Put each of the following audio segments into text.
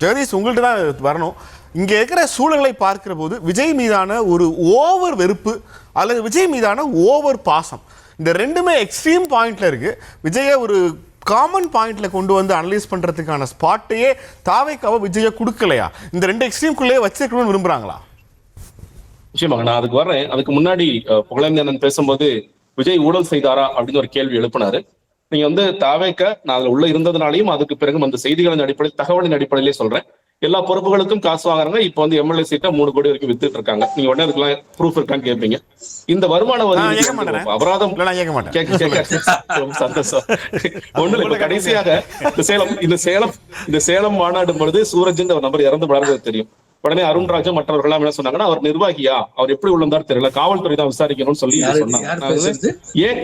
ஜெகதீஷ் உங்கள்கிட்ட தான் வரணும். இங்கே இருக்கிற சூழல்களை பார்க்கிற போது விஜய் மீதான ஒரு ஓவர் வெறுப்பு அல்லது விஜய் மீதான ஓவர் பாசம், இந்த ரெண்டுமே எக்ஸ்ட்ரீம் பாயிண்ட்ல இருக்கு. விஜயை ஒரு காமன் பாயிண்ட்ல கொண்டு வந்து அனலைஸ் பண்றதுக்கான ஸ்பாட்டையே தாவேக்காவை விஜயை கொடுக்கலையா? இந்த ரெண்டு எக்ஸ்ட்ரீம்குள்ளேயே வச்சிருக்கணும்னு விரும்புறாங்களா? நிச்சயமாக நான் அதுக்கு வர்றேன். அதுக்கு முன்னாடி புகழேந்திரன் பேசும்போது விஜய் ஊழல் செய்தாரா அப்படின்னு ஒரு கேள்வி எழுப்பினாரு. நீங்க வந்து தாவேக்க நான் அதுல உள்ள இருந்ததுனாலையும் அதுக்கு பிறகு அந்த செய்திகளின் அடிப்படையில் தகவலின் அடிப்படையிலேயே சொல்றேன், எல்லா பொறுப்புகளுக்கும் காசு வாங்குறாங்க. இப்ப வந்து எம்எல்ஏ சீட்டை 3 கோடி வரைக்கும் வித்துட்டு இருக்காங்க. நீங்க உடனே அதுக்கெல்லாம் ப்ரூஃப் இருக்கான்னு கேட்பீங்க. இந்த வருமான வரி அபராதம் சந்தோஷம் ஒண்ணு இல்ல. கடைசியாக இந்த சேலம் மாநாடு பொழுது சூரஜ் ஒரு நபர் இறந்து வளர்ந்தது தெரியும். உடனே அருண்ராஜா மற்றவர்கள் என்ன சொன்னாங்கன்னா, அவர் நிர்வாகியா, அவர் எப்படி உள்ளந்தாரு தெரியல, காவல்துறை தான் விசாரிக்கணும்னு சொல்லி சொன்னாங்க.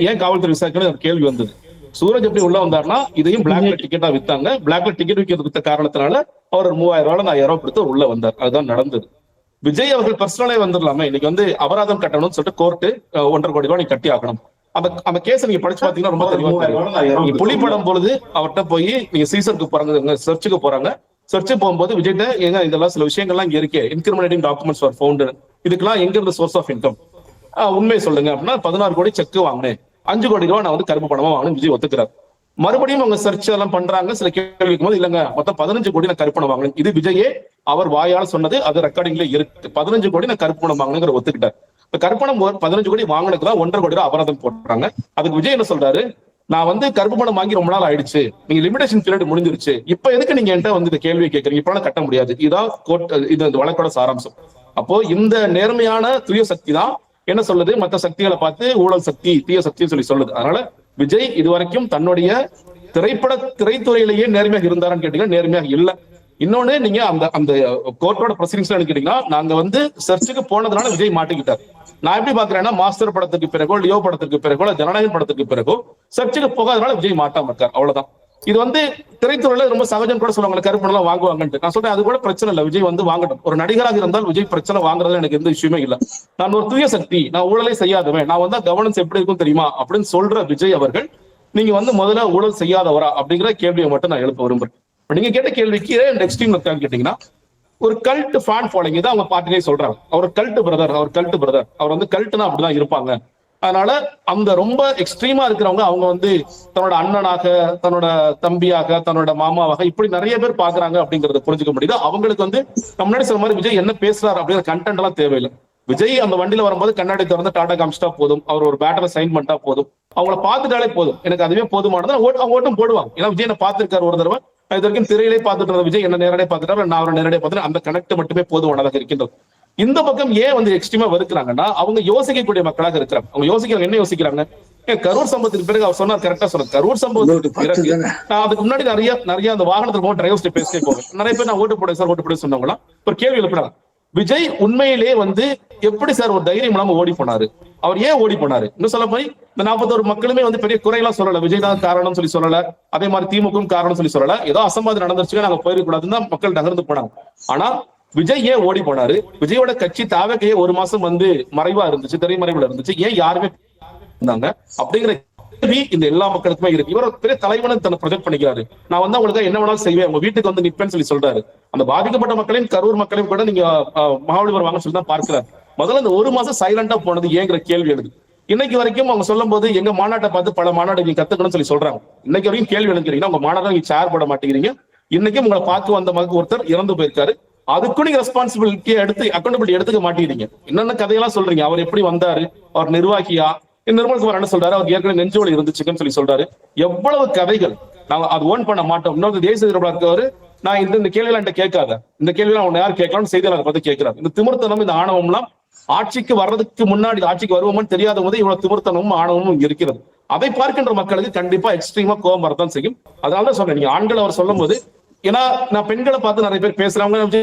ஏன் காவல்துறை விசாரிக்கணும் கேள்வி வந்தது. சூரஜ் எப்படி உள்ள வந்தாருன்னா, இதையும் பிளாக்ல டிக்கெட்டா வித்தாங்க. பிளாக்ல டிக்கெட் விற்க காரணத்தினால அவர் 3000 4000 கொடுத்து உள்ள வந்தார். அதுதான் நடந்தது. விஜய் அவர்கள் பர்சனலே வந்துடலாமே. இன்னைக்கு வந்து அபராதம் கட்டணும்னு சொல்லிட்டு கோர்ட்டு 1.5 கோடி ரூபாய் நீ கட்டி ஆகணும். அந்த கேஸ் நீங்க படிச்சு பாத்தீங்கன்னா ரொம்ப தெளிவா புலிப்படம் பொழுது அவர்கிட்ட போய் நீங்க சீசருக்கு போறாங்க, சர்ச்சுக்கு போறாங்க. சர்ச்சு போகும்போது விஜய்கிட்ட எங்க இதெல்லாம் சில விஷயங்கள்லாம் இங்க இருக்கு, இன்கிரிமினேட்டிங் டாக்குமெண்ட்ஸ் ஃபார் ஃபவுண்ட், இதுக்கெல்லாம் எங்க இருந்த சோர்ஸ் ஆஃப் இன்கம் உண்மையை சொல்லுங்க அப்படின்னா 16 கோடி செக் வாங்கினேன், 5 கோடி ரூபாய் நான் வந்து கருப்பு பணமா வாங்கணும் விஜய் ஒத்துக்கிறார். மறுபடியும் அவங்க சர்ச் எல்லாம் பண்றாங்க. சில கேள்வி போது இல்லங்க மொத்தம் 15 கோடி நான் கருப்பணம் வாங்கினேன். இது விஜயே அவர் வாயால் சொன்னது, அது ரெக்கார்டிங்ல இருக்கு. 15 கோடி நான் கருப்பணம் வாங்கினேங்கிற ஒத்துக்கிட்டார். இப்ப கருப்பணம் 15 கோடி வாங்கினதுக்குதான் 1.5 கோடி ரூபாய் அபராதம் போட்டுறாங்க. அதுக்கு விஜய் என்ன சொல்றாரு, நான் வந்து கருப்பு பணம் வாங்கி ரொம்ப நாள் ஆயிடுச்சு, நீங்க லிமிடேஷன் பீரியட் முடிஞ்சிருச்சு, இப்ப எதுக்கு நீங்க என்கிட்ட வந்து இந்த கேள்வியை கேட்கறீங்க, இப்ப கட்ட முடியாது. இதான் கோர்ட், இது வழக்கோட சாராம்சம். அப்போ இந்த நேர்மையான தூய சக்தி தான் என்ன சொல்லுது, மற்ற சக்திகளை பார்த்து ஊழல் சக்தி தீய சக்தின்னு சொல்லி சொல்லுது. அதனால விஜய் இதுவரைக்கும் தன்னுடைய திரைத்துறையிலேயே நேர்மையாக இருந்தாரான்னு கேட்டீங்கன்னா நேர்மையாக இல்லை. இன்னொன்னு நீங்க அந்த கோர்ட்டோட ப்ரொசீடிங்ஸ்ல கேட்டீங்கன்னா, நாங்க வந்து சர்ச்சுக்கு போனதுனால விஜய் மாட்டிக்கிட்டார். நான் எப்படி பாக்குறேன்னா, மாஸ்டர் படத்துக்கு பிறகோ, லியோ படத்துக்கு பிறகோ, ஜனநாயகம் படத்துக்கு பிறகோ சர்ச்சுக்கு போகாதனால விஜய் மாட்டாம இருக்கார், அவ்வளவுதான். இது வந்து திரைத்துறையில ரொம்ப சகஜம் கூட சொல்லுவாங்க, கருப்பணம் எல்லாம் வாங்குவாங்கன்ட்டு. நான் சொல்றேன் அது கூட பிரச்சனை இல்லை, விஜய் வந்து வாங்கட்டும். ஒரு நடிகராக இருந்தால் விஜய் பிரச்சனை வாங்குறதுல எனக்கு எந்த விஷயமே இல்லை. நான் ஒரு தூய சக்தி, நான் ஊழலை செய்யாதவன், நான் வந்தா கவர்னன்ஸ் எப்படி இருக்கும் தெரியுமா அப்படின்னு சொல்ற விஜய் அவர்கள், நீங்க வந்து முதல்ல ஊழல் செய்யாதவரா அப்படிங்கிற கேள்வியை மட்டும் நான் எழுப்ப விரும்புறேன். நீங்க கேட்ட கேள்விக்கு எக்ஸ்ட்ரீம் இருக்கான்னு கேட்டீங்கன்னா, ஒரு கல்ட் ஃபேன் ஃபாலோயிங் தான் அவங்க பார்ட்டிலே சொல்றாங்க. அவர் கல்ட் பிரதர், அவர் வந்து கல்ட்னா அப்படிதான் இருப்பாங்க. அதனால அந்த ரொம்ப எக்ஸ்ட்ரீமா இருக்கிறவங்க அவங்க வந்து தன்னோட அண்ணனாக, தன்னோட தம்பியாக, தன்னோட மாமாவாக இப்படி நிறைய பேர் பாக்குறாங்க அப்படிங்கறத புரிஞ்சுக்க முடியுது. அவங்களுக்கு வந்து முன்னாடி சொன்ன மாதிரி விஜய் என்ன பேசுறாரு அப்படிங்கிற கண்டென்ட் எல்லாம் தேவையில்லை. விஜய் அந்த வண்டியில வரும்போது கண்ணாடி திறந்து டாடா காமிச்சிட்டா போதும், அவர் ஒரு பேட்டரை சைன் பண்ணிட்டா போதும், அவங்கள பார்த்துட்டாலே போதும், எனக்கு அதுவே போதுமானது. அவங்க ஓட்டும் போடுவாங்க. ஏன்னா விஜய் என்ன பார்த்திருக்காரு ஒரு தடவை, இது வரைக்கும் திரையிலே பார்த்துட்டு இருந்த விஜய் என்ன நேரடியாக பார்த்துட்டாரு, நான் அவரை நேரடியாக பார்த்துட்டு அந்த கனெக்ட் மட்டுமே போதுமானதாக இருக்கின்றது. இந்த பக்கம் ஏன் வந்து எக்ஸ்ட்ரீமா வெறுக்கிறாங்கன்னா, அவங்க யோசிக்கக்கூடிய மக்களாக இருக்கிறாங்க. அவங்க யோசிக்கிறாங்க, என்ன யோசிக்கிறாங்க, கரூர் சம்பவத்துக்கு பிறகு அவர் சொன்னார், கரெக்டா சொன்னார். கரூர் சம்பவத்துக்கு பிறகு நான் அதுக்கு முன்னாடி நிறைய அந்த வாகனத்துக்கு போக டிரைவர்ஸ் பேசிட்டே போவேன். நிறைய பேர் நான் ஓட்டு போட சார், ஓட்டு போட சொன்னவங்களா ஒரு கேள்வி எழுப்புறாங்க, விஜய் உண்மையிலே வந்து எப்படி சார் ஒரு தைரியம் இல்லாம ஓடி போனாரு, அவர் ஏன் ஓடி போனாரு? இன்னும் சொல்ல போய் இந்த 41 மக்களுமே வந்து பெரிய குறையெல்லாம் சொல்லல, விஜய் தான் காரணம் சொல்லி சொல்லல, அதே மாதிரி திமுக காரணம் சொல்லி சொல்லல, ஏதோ அசம்பாவிதம் நடந்துருச்சு நாங்க போயிருக்கூடாதுன்னு தான் மக்கள் நகர்ந்து போனாங்க. ஆனா விஜய் ஏன் ஓடி போனாரு? விஜயோட கட்சி தாவகையே 1 மாசம் வந்து மறைவா இருந்துச்சு, திரைமறைவுல இருந்துச்சு, ஏன் யாருமே இருந்தாங்க அப்படிங்கிற இந்த எல்லா மக்களுக்குமே இருக்கு. இவர் பெரிய தலைவன் தன்னை ப்ரொஜெக்ட் பண்ணிக்கிறாரு. நான் வந்து அவங்களுக்கு என்ன வேணாலும் செய்வேன், உங்க வீட்டுக்கு வந்து நிற்பேன்னு சொல்லி சொல்றாரு. அந்த பாதிக்கப்பட்ட மக்களையும் கரூர் மக்களையும் கூட நீங்க மகாபலிபுரம் வாங்க சொல்லி தான் பார்க்கிறார். முதல்ல இந்த 1 மாசம் சைலண்டா போனது ஏங்கிற கேள்வி எழுது. இன்னைக்கு வரைக்கும் அவங்க சொல்லும் போது எங்க மாநாட்டை பார்த்து பல மாநாடு நீங்க கத்துக்கணும்னு சொல்லி சொல்றாங்க. இன்னைக்கு வரைக்கும் கேள்வி எழுக்கிறீங்கன்னா, உங்க மாநாட்டை நீங்க சேர் போட மாட்டேங்கிறீங்க. இன்னைக்கும் உங்களை பார்த்து வந்த மகன் ஒருத்தர் இறந்து போயிருக்காரு, அதுக்கும் நீங்க ரெஸ்பான்சிபிலிட்டியை எடுத்து அக்கௌண்டபிலிட்டி எடுத்துக்க மாட்டேங்கிறீங்க. என்னென்ன கதையெல்லாம் சொல்றீங்க, அவர் எப்படி வந்தாரு, அவர் நிர்வாகியா, நிர்மல்குமார் என்ன சொல்றாரு, அவர் ஏற்கனவே நெஞ்சோடு இருந்துச்சுன்னு சொல்லி சொல்றாரு. எவ்வளவு கதைகள், நாங்க அது ஓன் பண்ண மாட்டோம். இன்னொரு தேசிய இருக்கவர், நான் இந்த கேள்வி எல்லாம் கேட்காத, இந்த கேள்வி எல்லாம் அவனை யார் கேட்கலாம்னு செய்தியாளர் பார்த்து கேட்கிறாரு. இந்த திமிர்த்தனம், இந்த ஆணவம் எல்லாம் ஆட்சிக்கு வர்றதுக்கு முன்னாடி, ஆட்சிக்கு வருவோம்னு தெரியாத போது இவ்வளவு திமிர்த்தனமும் ஆணவமும் இருக்கிறது. அதை பார்க்கின்ற மக்களுக்கு கண்டிப்பா எக்ஸ்ட்ரீமா கோபம் வரதான் செய்யும். அதனாலதான் சொல்றேன், நீங்க ஆண்கள் அவர் சொல்லும் போது, ஏன்னா நான் பெண்களை பார்த்து நிறைய பேர் பேசுறவங்க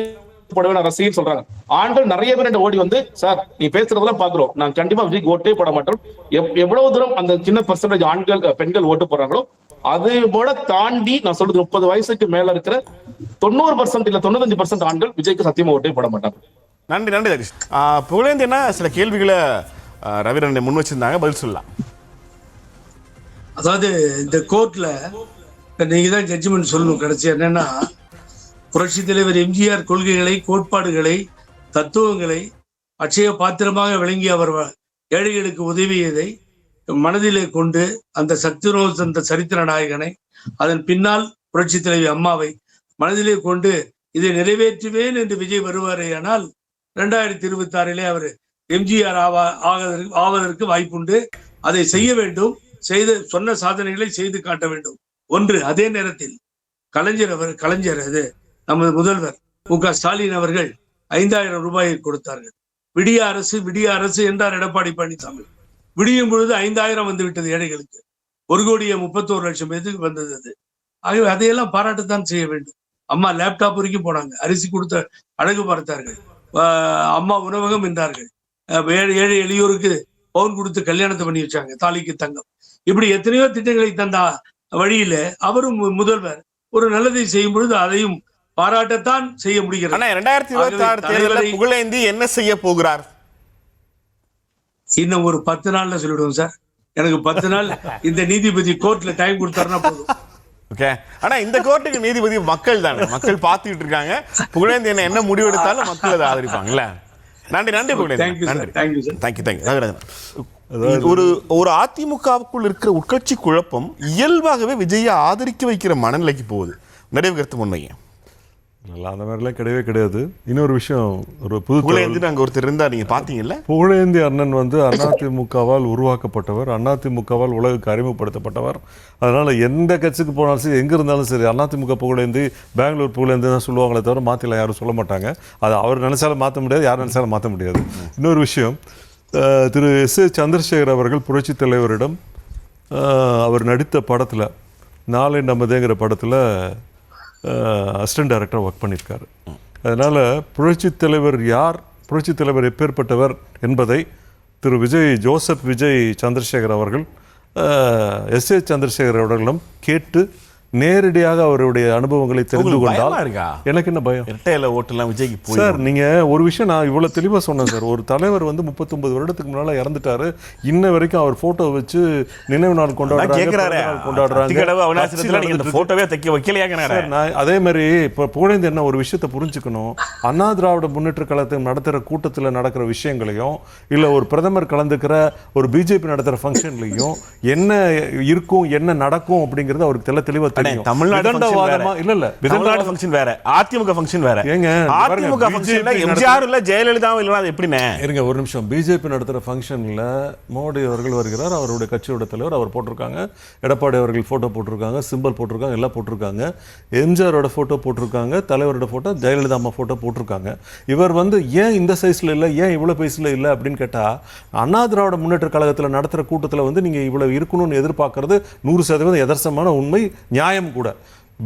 போடவே நான் ரசிகன்னு சொல்றாங்க. ஆண்கள் நிறைய பேர் ஓடி வந்து, சார் நீ பேசுறதெல்லாம் பாக்குறோம், நான் கண்டிப்பா விஜய்க்கு ஓட்டே போட மாட்டோம். எவ்வளவு தூரம் அந்த சின்ன பெர்சன்டேஜ் ஆண்கள் பெண்கள் ஓட்டு போடுறாங்களோ அது போல தாண்டி நான் சொல்றது 30 வயசுக்கு மேல இருக்கிற 90% இல்ல 95% ஆண்கள் விஜய்க்கு சத்தியமா ஓட்டே போட மாட்டாங்க. நன்றி நன்றி ஜெகதீஷ். புகழேந்திரனா சில கேள்விகளை ரவிரன் முன் வச்சிருந்தாங்க, பதில் சொல்லலாம். அதாவது இந்த கோர்ட்ல நீங்க தான் ஜட்ஜ்மெண்ட் சொல்லணும். கடைசி என்னன்னா, புரட்சித் தலைவர் எம்ஜிஆர் கொள்கைகளை, கோட்பாடுகளை, தத்துவங்களை அட்சய பாத்திரமாக விளங்கி அவர் ஏழைகளுக்கு உதவியதை மனதிலே கொண்டு அந்த சத்யரோசந்த சரித்திர நாயகனை, அதன் பின்னால் புரட்சி தலைவி அம்மாவை மனதிலே கொண்டு இதை நிறைவேற்றுவேன் என்று விஜய் வருவாரேயானால் 2026 அவர் எம்ஜிஆர் ஆவதற்கு வாய்ப்புண்டு. அதை செய்ய வேண்டும், சொன்ன சாதனைகளை செய்து காட்ட வேண்டும். ஒன்று. அதே நேரத்தில் கலைஞர் அது நமது முதல்வர் மு.க. ஸ்டாலின் அவர்கள் 5000 ரூபாயை கொடுத்தார்கள். விடிய அரசு என்றார் எடப்பாடி பழனிசாமி. விடியும் பொழுது 5000 வந்து விட்டது ஏழைகளுக்கு. 1,31,00,000 பேருக்கு வந்தது அது. ஆகவே அதையெல்லாம் பாராட்டத்தான் செய்ய வேண்டும். அம்மா லேப்டாப் வரைக்கும் போனாங்க, அரிசி கொடுத்த அழகு பார்த்தார்கள், அம்மா உணவகம் என்றார்கள், ஏழை எளியோருக்கு பவுன் கொடுத்து கல்யாணத்தை பண்ணி வச்சாங்க, தாலிக்கு தங்கம். இப்படி எத்தனையோ திட்டங்களை தந்த வழியில அவரும் முதல்வர் ஒரு நல்லதை செய்யும் பொழுது அதையும் பாராட்டத்தான் செய்ய முடிகிறது. 2026 தேர்தலில் புகழேந்தி என்ன செய்ய போகிறார்? இன்னும் ஒரு 10 நாள்ல சொல்லிடுவோம் சார். எனக்கு 10 நாள் இந்த நீதிபதி கோர்ட்ல டைம் கொடுத்தாருன்னா போதும். ஓகே. ஆனா இந்த கோர்ட்டுக்கு நீதிபதி மக்கள் தானே, மக்கள் பார்த்துக்கிட்டு இருக்காங்க. புகழேந்தி என்ன முடிவு எடுத்தாலும் மக்கள் அதை ஆதரிப்பாங்கல்ல. நன்றி புகழேந்தி. ஒரு அதிமுகவுக்குள் இருக்கிற உட்கட்சி குழப்பம் இயல்பாகவே விஜயை ஆதரிக்க வைக்கிற மனநிலைக்கு போகுது. நிறைய கருத்து முன்வைங்க. அந்த மாதிரிலாம் கிடையவே கிடையாது. இன்னொரு விஷயம், ஒரு புகழேந்தி அங்கே ஒருத்தர் இருந்தார், நீங்கள் பார்த்தீங்கல்ல. புகழேந்தி அண்ணன் வந்து அதிமுகவால் உருவாக்கப்பட்டவர், அதிமுகவால் உலகுக்கு அறிமுகப்படுத்தப்பட்டவர். அதனால் எந்த கட்சிக்கு போனாலும் சரி, எங்கே இருந்தாலும் சரி, அதிமுக புகழேந்தி, பெங்களூர் புகழேந்தி தான் சொல்லுவாங்களே தவிர மாற்றிலாம் யாரும் சொல்ல மாட்டாங்க. அது அவர் நினைச்சாலும் மாற்ற முடியாது, யார் நினைச்சாலும் மாற்ற முடியாது. இன்னொரு விஷயம், திரு எஸ். சந்திரசேகர் அவர்கள் புரட்சி தலைவரிடம் அவர் நடித்த படத்தில், நாளை நமதேங்கிற படத்தில் அசிஸ்டன்ட் டைரக்டர் ஒர்க் பண்ணியிருக்காரு. அதனால் புரட்சித் தலைவர் யார், புரட்சித் தலைவர் எப்பேற்பட்டவர் என்பதை திரு ஜோசப் விஜய் சந்திரசேகர் அவர்கள் எஸ். சந்திரசேகர் அவர்களிடம் கேட்டு நேரடியாக அவருடைய அனுபவங்களை தெரிந்து கொண்டால் எனக்கு என்ன பயம்? இரட்டையில ஓட்டெல்லாம் விஜய்க்கு சார், நீங்க ஒரு விஷயம் நான் இவ்வளவு தெளிவா சொன்னேன் சார். ஒரு தலைவர் வந்து 39 வருடத்துக்கு முன்னால இறந்துட்டாரு. இன்ன வரைக்கும் அவர் போட்டோ வச்சு நினைவு நாள் கொண்டாடுறாங்க. அதே மாதிரி இப்ப புகழேந்தி என்ன ஒரு விஷயத்தை புரிஞ்சுக்கணும், அண்ணா திராவிட முன்னேற்ற கழகத்தை நடத்துற கூட்டத்தில் நடக்கிற விஷயங்களையும், இல்ல ஒரு பிரதமர் கலந்துக்கிற ஒரு பிஜேபி நடத்துற ஃபங்க்ஷன்லையும் என்ன இருக்கும், என்ன நடக்கும் அப்படிங்கிறது அவருக்கு தெளிவா தமிழ்நாடு ஃபங்க்ஷன் வேற, அதிமுக ஃபங்க்ஷன் வேற. அதிமுக ஃபங்க்ஷன்ல எம்ஜிஆர் இல்ல ஜெயலலிதா இல்ல, அது எப்படினே? இருங்க ஒரு நிமிஷம். பிஜேபி நடத்துற ஃபங்க்ஷன்ல மோடி அவர்கள் வருகிறார், அவருடைய கட்சியோட தலைவர் அவர் போட்டிருக்காங்க, எடப்பாடி அவர்கள் போட்டோ போட்டிருக்காங்க, சிம்பிள் போட்டிருக்காங்க, எல்லாம் போட்டிருக்காங்க, எம்ஜிஆரோட போட்டோ போட்டிருக்காங்க, தலைவரோட போட்டோ, ஜெயலலிதா அம்மா போட்டோ போட்டிருக்காங்க. இவர் வந்து ஏன் இந்த சைஸ்ல இல்ல, ஏன் இவ்வளவு பேஸ்ல இல்ல அப்படின்னு கேட்டா, அண்ணா திராவிட முன்னேற்ற கழகத்தில் நடத்துற கூட்டத்தில் வந்து நீங்க இவ்வளவு இருக்கணும்னு எதிர்பார்க்கறது 100% யதார்த்தமான உண்மை, நியாயம் கூட.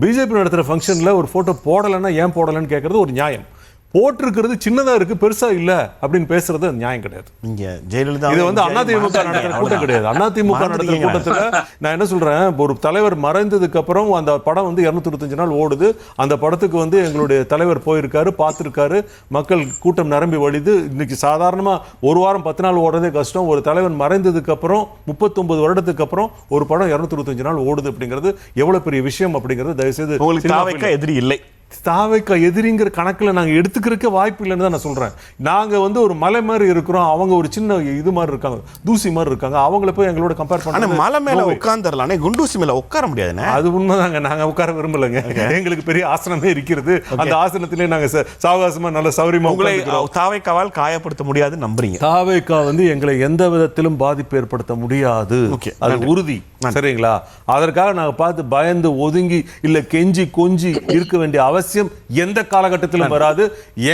பிஜேபி நடத்துகிற ஃபங்க்ஷனில் ஒரு ஃபோட்டோ போடலைன்னா ஏன் போடலைன்னு கேட்குறது ஒரு நியாயம். போட்டிருக்கிறது சின்னதாக இருக்கு, பெருசா இல்லை அப்படின்னு பேசுறது நியாயம் கிடையாது. இங்க ஜெயலலிதா இது வந்து அதிமுக நடத்துகிற கூட்டம் கிடையாது. அதிமுக நடத்துகிற கூட்டத்தில் நான் என்ன சொல்றேன், ஒரு தலைவர் மறைந்ததுக்கு அப்புறம் அந்த படம் வந்து 225 நாள் ஓடுது. அந்த படத்துக்கு வந்து எங்களுடைய தலைவர் போயிருக்காரு, பார்த்துருக்காரு, மக்கள் கூட்டம் நிரம்பி வழிது. இன்னைக்கு சாதாரணமா ஒரு வாரம் 10 நாள் ஓடுறதே கஷ்டம். ஒரு தலைவர் மறைந்ததுக்கு அப்புறம் 39 வருடத்துக்கு அப்புறம் ஒரு படம் 225 நாள் ஓடுது அப்படிங்கிறது எவ்வளவு பெரிய விஷயம் அப்படிங்கிறது தயவுசெய்து எதிரி இல்லை. தாவைக்கா எதிரிங்கிற கணக்கில் நாங்கள் எடுத்துக்கிறதுக்கு வாய்ப்பு இல்லைன்னு தான் நான் சொல்கிறேன். நாங்கள் வந்து ஒரு மலை மாதிரி இருக்கிறோம், அவங்க ஒரு சின்ன இது மாதிரி இருக்காங்க, தூசி மாதிரி இருக்காங்க. அவங்கள போய் எங்களோட கம்பேர் பண்ண மலை மேலே உட்காந்துடலாம், குண்டூசி மேலே உட்கார முடியாதுண்ணே. அது உண்மைதாங்க, நாங்கள் உட்கார விரும்பலைங்க. எங்களுக்கு பெரிய ஆசனமே இருக்கிறது, அந்த ஆசனத்திலே நாங்கள் சாவகாசமாக நல்ல சௌரியமாக உங்களை தாவைக்காவால் காயப்படுத்த முடியாது நம்புறீங்க? தாவைக்கா வந்து எங்களை எந்த விதத்திலும் பாதிப்பு ஏற்படுத்த முடியாது, அது உறுதி. சரிங்களா? அதற்காக நாங்கள் பார்த்து பயந்து ஒதுங்கி இல்லை கெஞ்சி கொஞ்சி இருக்க வேண்டிய அவசியம் எந்த காலகட்டத்திலும் வராது.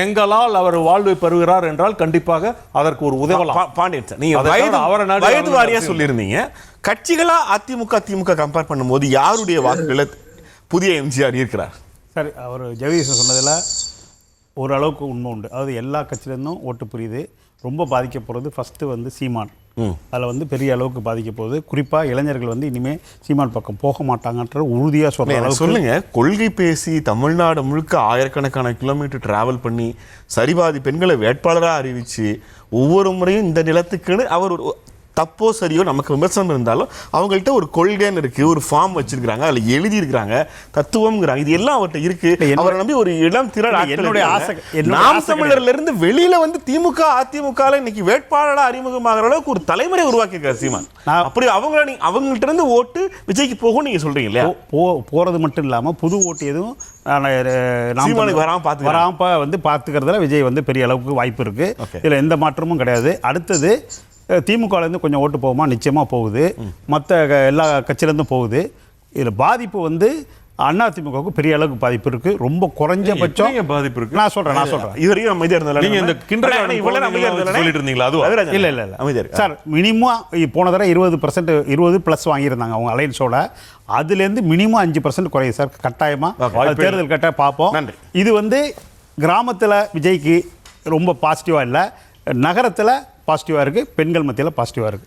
எங்களால் அவர் வாழ்வை பெறுகிறார் என்றால் கண்டிப்பாக அதற்கு ஒரு உதவலாம். பாண்டியன் சார், நீங்க வயது வாரியா சொல்லியிருந்தீங்க. கட்சிகளா அதிமுக திமுக கம்பேர் பண்ணும்போது யாருடைய வாக்குகளை புதிய எம்ஜிஆர் இருக்கிறார்? சரி, அவர் ஜெகதீஷ் சொன்னதில் ஓரளவுக்கு உண்மை உண்டு. அதாவது எல்லா கட்சியிலேருந்தும் ஓட்டு புரியுது. ரொம்ப பாதிக்க போகிறது ஃபஸ்ட்டு வந்து சீமான். அதில் வந்து பெரிய அளவுக்கு பாதிக்க போகுது. குறிப்பாக இளைஞர்கள் வந்து இனிமேல் சீமான் பக்கம் போக மாட்டாங்கன்ற உறுதியாக சொல்கிறேன். சொல்லுங்க, கொள்கை பேசி தமிழ்நாடு முழுக்க ஆயிரக்கணக்கான கிலோமீட்டர் டிராவல் பண்ணி சரிபாதி பெண்களை வேட்பாளராக அறிவிச்சு ஒவ்வொரு முறையும் இந்த நிலத்துக்குன்னு அவர் தப்போ சரியோ நமக்கு விமர்சனம் இருந்தாலும் அவங்கள்ட்ட ஒரு கொள்கைன்னு இருக்கு, ஒரு ஃபார்ம் வச்சிருக்காங்க, அதுல எழுதி இருக்காங்க, தத்துவம்ங்கிறாங்க, இது எல்லாம் அவர்கிட்ட இருக்கு. அவரை நம்பி ஒரு இளம் திரள் என்னுடைய ஆசை நாம் தமிழர்ல இருந்து வெளியில வந்து திமுக அதிமுக இன்னைக்கு வேட்பாளரா அறிமுகமாகிற அளவுக்கு ஒரு தலைமுறை உருவாக்கியிருக்காரு சீமான். அப்படி அவங்கள்ட்ட இருந்து ஓட்டு விஜய்க்கு போகும் நீங்க சொல்றீங்க இல்லையா? போறது மட்டும் இல்லாம புது ஓட்டு எதுவும் சீமானுக்கு வராம வந்து பார்த்துக்கிறதுல விஜய் வந்து பெரிய அளவுக்கு வாய்ப்பு இருக்கு. இதுல எந்த மாற்றமும் கிடையாது. அடுத்தது திமுகலேருந்து கொஞ்சம் ஓட்டு போகுமா? நிச்சயமா போகுது. மற்ற எல்லா கட்சியிலேருந்தும் போகுது. இதில் பாதிப்பு வந்து அதிமுகவுக்கு பெரிய அளவுக்கு பாதிப்பு இருக்கு. ரொம்ப குறைஞ்சபட்சம் பாதிப்பு இருக்கு. நான் சொல்றேன் இதுவரையும் அமைதியா இருந்தாலும் நீங்க இந்த சொல்லிட்டு இருந்தீங்களா? அதுவா? இல்ல சார், மினிமம் போன தடவை 20% + வாங்கியிருந்தாங்க அவங்க அலைன்ஸோட. அதுலேருந்து மினிமம் 5% குறையும் சார் கட்டாயமா. தேர்தல் கட்டாயம் பார்ப்போம். இது வந்து கிராமத்தில் விஜய்க்கு ரொம்ப பாசிட்டிவா இல்லை, நகரத்தில் பாசிட்டிவா இருக்கு, பெண்கள் மத்தியில் பாசிட்டிவா இருக்கு.